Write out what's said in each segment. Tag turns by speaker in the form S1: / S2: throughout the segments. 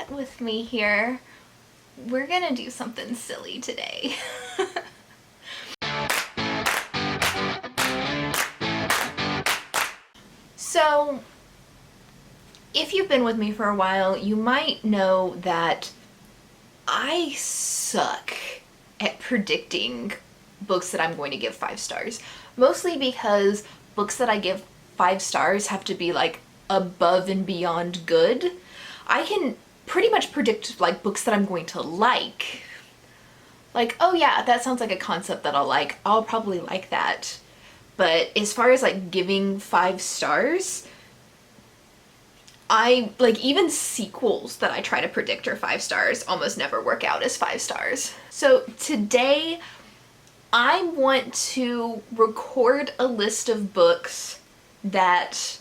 S1: sit with me here. We're gonna do something silly today. So, if you've been with me for a while, you might know that I suck at predicting books that I'm going to give 5 stars. Mostly because books that I give 5 stars have to be like above and beyond good. I can pretty much predict like books that I'm going to like. Like, oh yeah, that sounds like a concept that I'll like. I'll probably like that. But as far as like giving 5 stars, I like even sequels that I try to predict are 5 stars almost never work out as 5 stars. So today I want to record a list of books that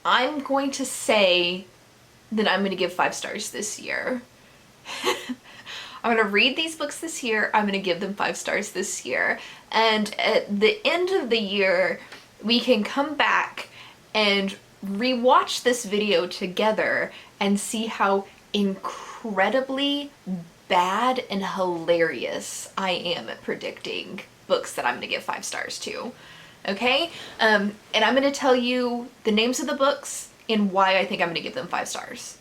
S1: I'm going to say that I'm going to give 5 stars this year. I'm going to read these books this year. I'm going to give them 5 stars this year. And at the end of the year, we can come back and rewatch this video together and see how incredibly bad and hilarious I am at predicting books that I'm going to give 5 stars to. Okay? And I'm going to tell you the names of the books and why I think I'm going to give them 5 stars.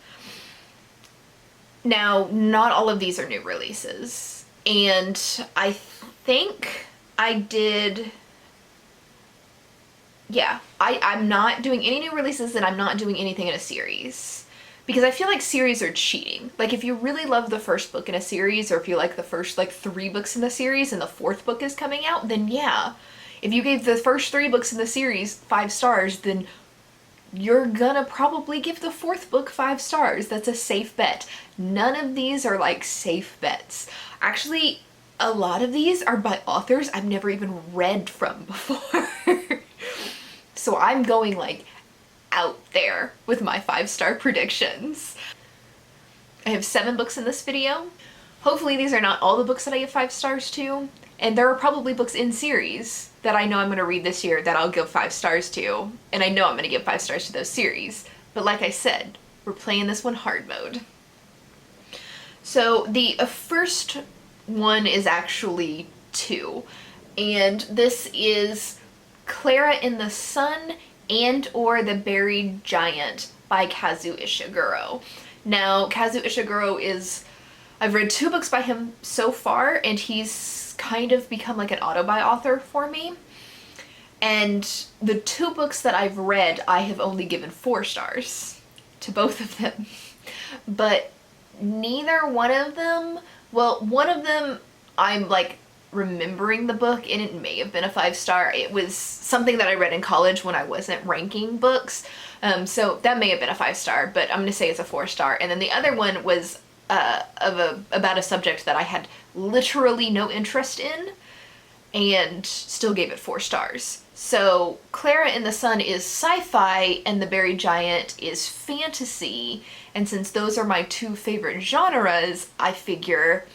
S1: Now, not all of these are new releases, and I think I did... Yeah, I'm not doing any new releases and I'm not doing anything in a series. Because I feel like series are cheating. Like if you really love the first book in a series, or if you like the first like 3 books in the series and the 4th book is coming out, then yeah. If you gave the first 3 books in the series 5 stars, then you're gonna probably give the 4th book 5 stars. That's a safe bet. None of these are like safe bets. Actually, a lot of these are by authors I've never even read from before. So I'm going like out there with my 5-star predictions. I have 7 books in this video. Hopefully these are not all the books that I give 5 stars to, and there are probably books in series that I know I'm going to read this year that I'll give 5 stars to, and I know I'm going to give 5 stars to those series. But like I said, we're playing this one hard mode. So the first one is actually 2, and this is Clara in the Sun and or The Buried Giant by Kazuo Ishiguro. Now, Kazuo Ishiguro is... I've read 2 books by him so far, and he's kind of become like an auto-buy author for me. And the 2 books that I've read, I have only given 4 stars to both of them. But neither one of them... Well, one of them I'm like remembering the book and it may have been a 5-star. It was something that I read in college when I wasn't ranking books, so that may have been a 5-star, but I'm gonna say it's a 4-star. And then the other one was about a subject that I had literally no interest in and still gave it 4 stars. So Clara in the Sun is sci-fi and The Buried Giant is fantasy, and since those are my 2 favorite genres, I figure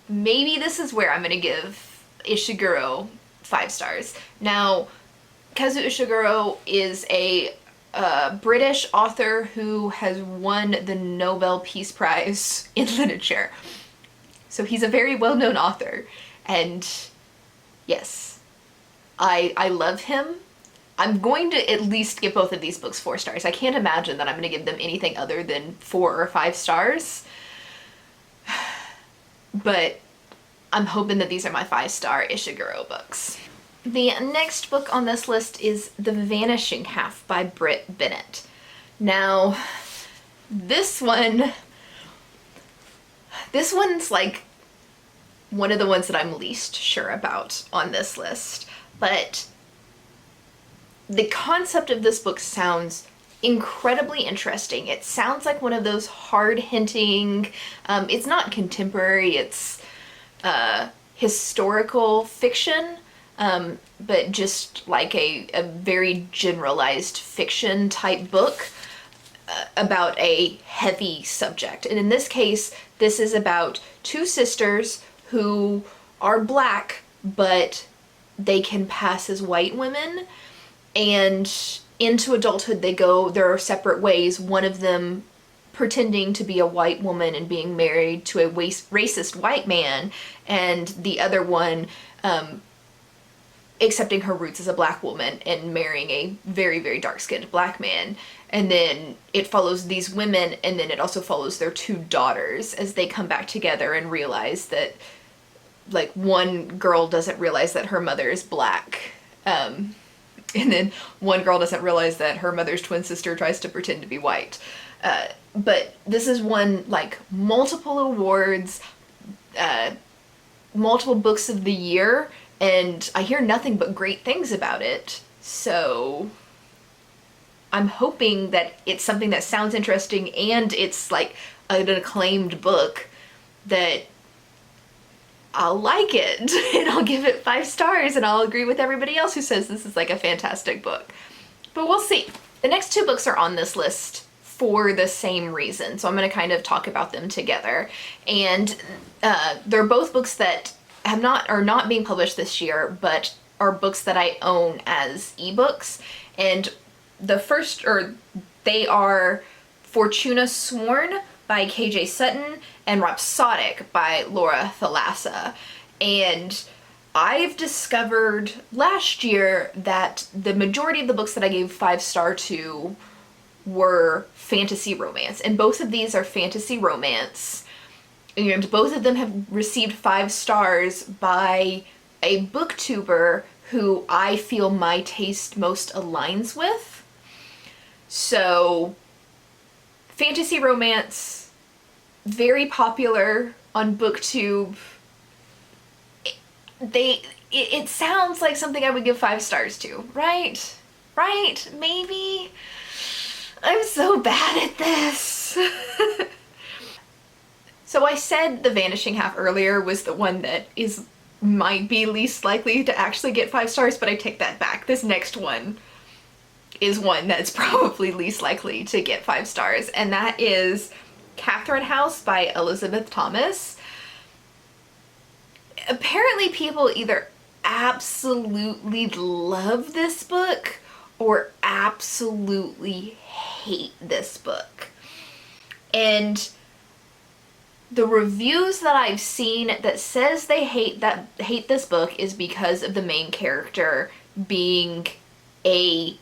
S1: maybe this is where I'm going to give Ishiguro 5 stars. Now, Kazuo Ishiguro is a British author who has won the Nobel Peace Prize in literature. So he's a very well-known author, and yes, I love him. I'm going to at least give both of these books 4 stars. I can't imagine that I'm going to give them anything other than 4 or 5 stars. But I'm hoping that these are my 5-star Ishiguro books. The next book on this list is The Vanishing Half by Brit Bennett. Now, this one's like one of the ones that I'm least sure about on this list, but the concept of this book sounds incredibly interesting. It sounds like one of those hard-hitting, it's not contemporary, it's historical fiction, but just like a very generalized fiction type book about a heavy subject. And in this case, this is about 2 sisters who are black, but they can pass as white women, and into adulthood they go their separate ways, one of them pretending to be a white woman and being married to a racist white man, and the other one accepting her roots as a black woman and marrying a very, very dark-skinned black man. And then it follows these women, and then it also follows their two daughters as they come back together and realize that, like, one girl doesn't realize that her mother is black. And then one girl doesn't realize that her mother's twin sister tries to pretend to be white. But this is won, like, multiple awards, multiple books of the year, and I hear nothing but great things about it. So I'm hoping that it's something that sounds interesting and it's like an acclaimed book that I'll like it and I'll give it 5 stars and I'll agree with everybody else who says this is like a fantastic book. But we'll see. The next 2 books are on this list for the same reason, so I'm going to kind of talk about them together. And they're both books that are not being published this year, but are books that I own as ebooks. And they are Fortuna Sworn by KJ Sutton and Rhapsodic by Laura Thalassa. And I've discovered last year that the majority of the books that I gave 5-star to were fantasy romance, and both of these are fantasy romance. And both of them have received 5 stars by a booktuber who I feel my taste most aligns with. So, fantasy romance, very popular on BookTube. It sounds like something I would give 5 stars to, right? Right? Maybe? I'm so bad at this. So I said The Vanishing Half earlier was the one that might be least likely to actually get 5 stars, but I take that back. This next one is one that's probably least likely to get 5 stars, and that is Catherine House by Elizabeth Thomas. Apparently people either absolutely love this book or absolutely hate this book. And the reviews that I've seen that says they hate this book is because of the main character being a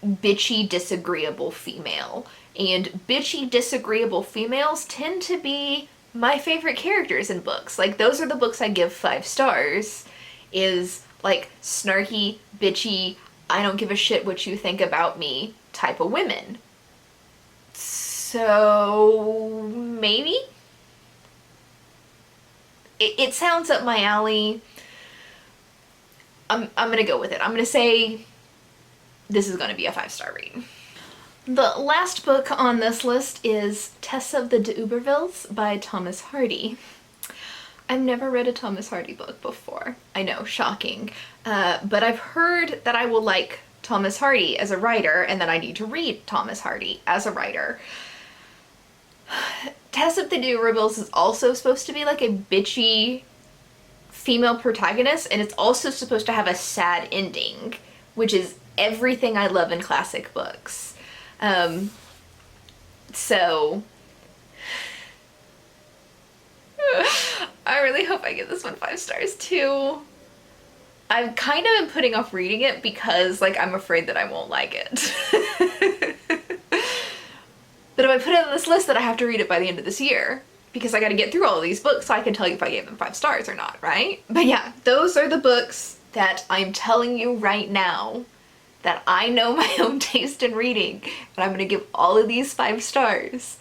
S1: bitchy, disagreeable female. And bitchy, disagreeable females tend to be my favorite characters in books. Like, those are the books I give 5 stars, is like snarky, bitchy, I don't give a shit what you think about me type of women. So maybe? It sounds up my alley. I'm gonna go with it. I'm gonna say this is gonna be a 5-star read. The last book on this list is Tessa of the D'Urbervilles by Thomas Hardy. I've never read a Thomas Hardy book before. I know, shocking. But I've heard that I will like Thomas Hardy as a writer and that I need to read Thomas Hardy as a writer. Tessa of the D'Urbervilles is also supposed to be like a bitchy female protagonist, and it's also supposed to have a sad ending, which is everything I love in classic books. So I really hope I give this one 5 stars too. I've kind of been putting off reading it because, like, I'm afraid that I won't like it. But if I put it on this list, that I have to read it by the end of this year, because I gotta get through all of these books so I can tell you if I gave them 5 stars or not, right? But yeah, those are the books that I'm telling you right now that I know my own taste in reading, and I'm gonna give all of these 5 stars.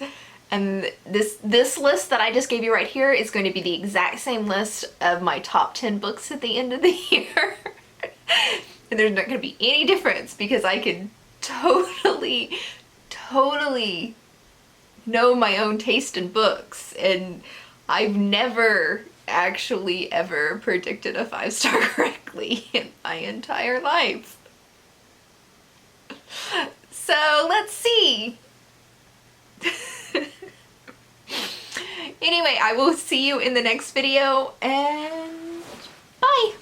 S1: And this list that I just gave you right here is going to be the exact same list of my top 10 books at the end of the year. And there's not going to be any difference, because I can totally know my own taste in books, and I've never actually ever predicted a 5-star correctly in my entire life. So let's see. Anyway, I will see you in the next video, and bye!